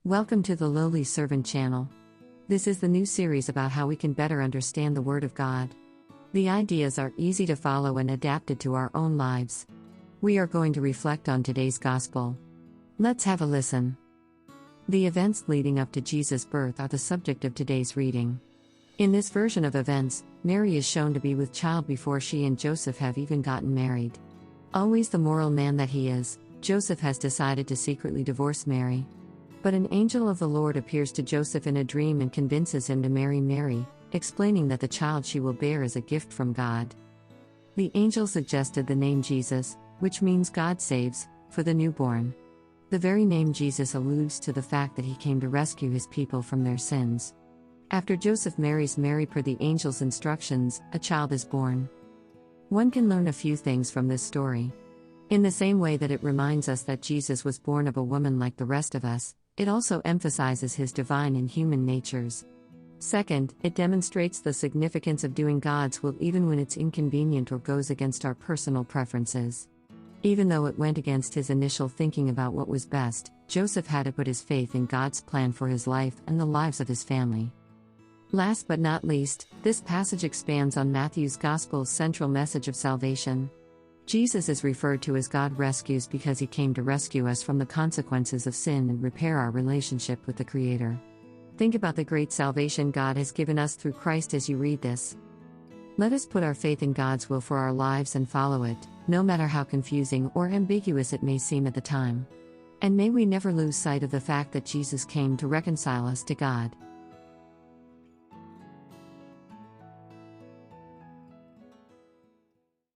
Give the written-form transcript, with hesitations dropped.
Welcome to the Lowly Servant channel. This is the new series about how we can better understand the Word of God. The ideas are easy to follow and adapted to our own lives. We are going to reflect on today's Gospel. Let's have a listen. The events leading up to Jesus' birth are the subject of today's reading. In this version of events, Mary is shown to be with child before she and Joseph have even gotten married. Always the moral man that he is, Joseph has decided to secretly divorce Mary. But an angel of the Lord appears to Joseph in a dream and convinces him to marry Mary, explaining that the child she will bear is a gift from God. The angel suggested the name Jesus, which means God saves, for the newborn. The very name Jesus alludes to the fact that he came to rescue his people from their sins. After Joseph marries Mary per the angel's instructions, a child is born. One can learn a few things from this story. In the same way that it reminds us that Jesus was born of a woman like the rest of us, it also emphasizes his divine and human natures. Second, it demonstrates the significance of doing God's will even when it's inconvenient or goes against our personal preferences. Even though it went against his initial thinking about what was best, Joseph had to put his faith in God's plan for his life and the lives of his family. Last but not least, this passage expands on Matthew's Gospel's central message of salvation. Jesus is referred to as God rescues because he came to rescue us from the consequences of sin and repair our relationship with the Creator. Think about the great salvation God has given us through Christ as you read this. Let us put our faith in God's will for our lives and follow it, no matter how confusing or ambiguous it may seem at the time. And may we never lose sight of the fact that Jesus came to reconcile us to God.